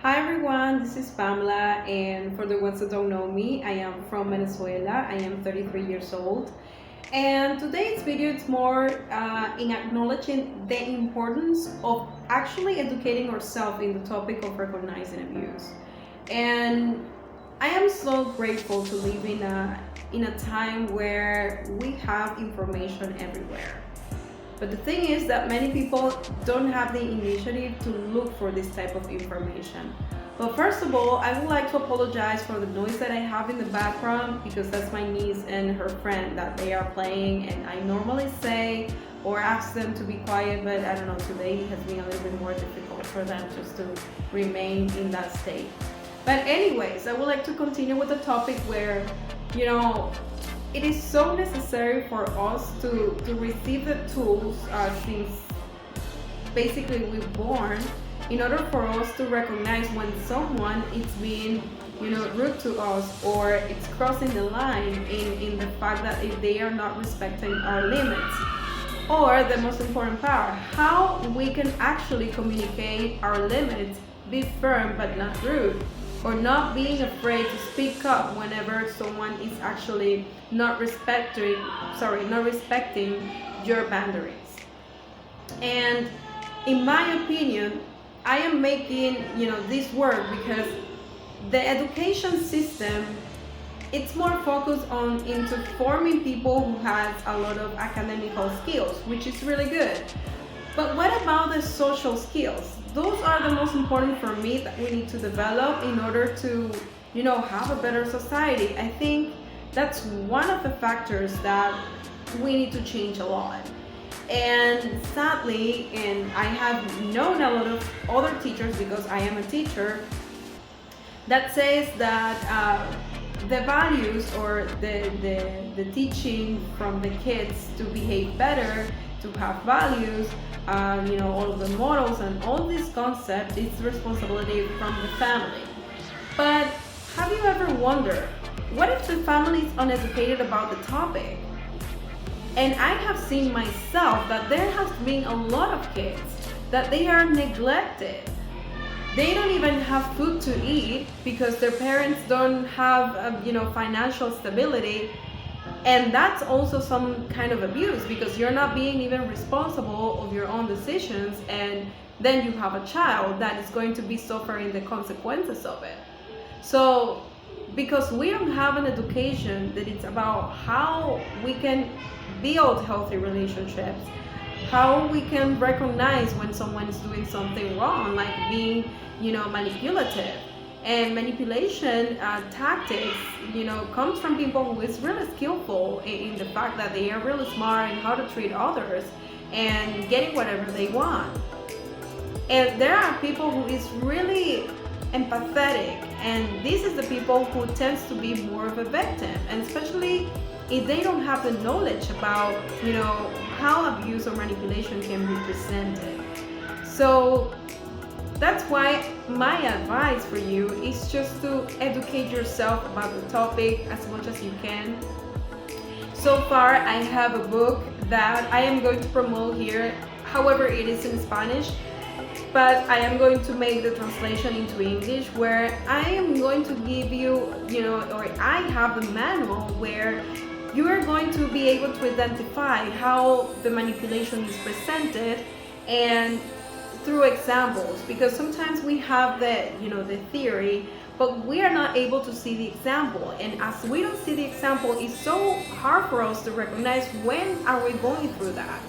Hi everyone, this is Pamela, and for the ones that don't know me, I am from Venezuela. I am 33 years old, and today's video is more in acknowledging the importance of actually educating ourselves in the topic of recognizing abuse. And I am so grateful to live in a time where we have information everywhere. But the thing is that many people don't have the initiative to look for this type of information. But first of all, I would like to apologize for the noise that I have in the background because that's my niece and her friend that they are playing, and I normally say or ask them to be quiet, but I don't know, today it has been a little bit more difficult for them just to remain in that state. But anyways, I would like to continue with the topic where, you know, it is so necessary for us to receive the tools since basically we're born in order for us to recognize when someone is being rude to us, or it's crossing the line in the fact that if they are not respecting our limits, or the most important part, how we can actually communicate our limits, be firm but not rude, or not being afraid to speak up whenever someone is actually not respecting your boundaries. And in my opinion, I am making this work because the education system, it's more focused on into forming people who has a lot of academical skills, which is really good. But what about the social skills? Those are the most important for me that we need to develop in order to, have a better society. I think that's one of the factors that we need to change a lot. And sadly, and I have known a lot of other teachers because I am a teacher that says that the values or the teaching from the kids to behave better, to have values, all of the models and all these concepts, it's responsibility from the family. But have you ever wondered, what if the family is uneducated about the topic? And I have seen myself that there has been a lot of kids that they are neglected. They don't even have food to eat because their parents don't have, financial stability. And that's also some kind of abuse because you're not being even responsible of your own decisions, and then you have a child that is going to be suffering the consequences of it. So because we don't have an education that it's about how we can build healthy relationships, how we can recognize when someone is doing something wrong, like being manipulative. And manipulation tactics comes from people who is really skillful in the fact that they are really smart in how to treat others and getting whatever they want. And there are people who is really empathetic, and this is the people who tends to be more of a victim, and especially if they don't have the knowledge about how abuse or manipulation can be presented. So that's why my advice for you is just to educate yourself about the topic as much as you can. So far, I have a book that I am going to promote here. However, it is in Spanish, but I am going to make the translation into English, where I am going to give you, or I have the manual where you are going to be able to identify how the manipulation is presented, and through examples, because sometimes we have the theory, but we are not able to see the example. And as we don't see the example, it's so hard for us to recognize when are we going through that.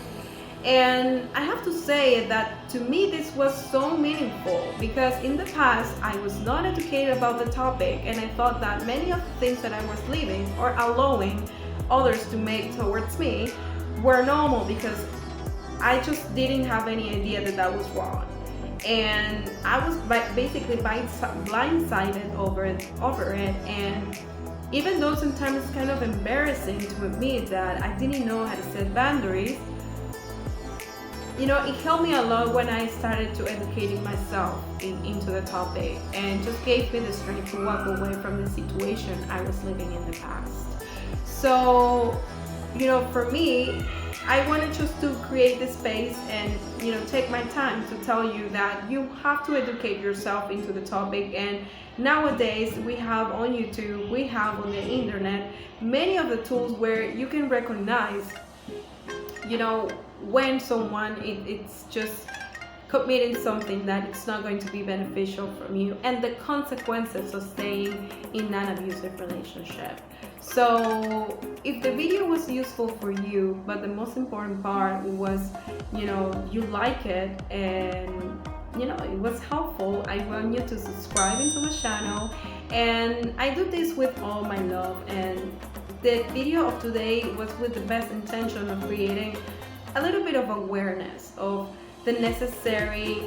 And I have to say that to me this was so meaningful because in the past I was not educated about the topic, and I thought that many of the things that I was living or allowing others to make towards me were normal because I just didn't have any idea that that was wrong. And I was basically blindsided over it. And even though sometimes it's kind of embarrassing to admit that I didn't know how to set boundaries, it helped me a lot when I started to educating myself into the topic, and just gave me the strength to walk away from the situation I was living in the past. So, for me, I wanted just to create this space and take my time to tell you that you have to educate yourself into the topic. And nowadays we have on YouTube, we have on the internet many of the tools where you can recognize when someone it's just committing something that it's not going to be beneficial from you, and the consequences of staying in an abusive relationship. So if the video was useful for you, but the most important part was you like it and it was helpful, I want you to subscribe into my channel. And I do this with all my love, and the video of today was with the best intention of creating a little bit of awareness of the necessary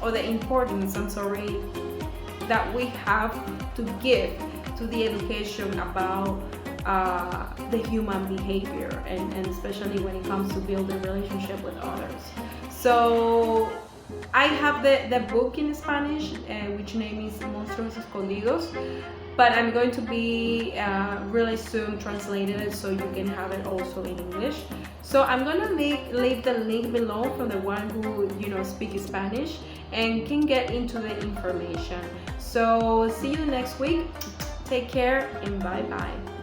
or the importance, that we have to give to the education about the human behavior, and especially when it comes to building relationship with others. So I have the book in Spanish, which name is Monstruos Escondidos, but I'm going to be really soon translated it so you can have it also in English. So I'm gonna leave the link below for the one who speaks Spanish and can get into the information. So see you next week. Take care and bye bye.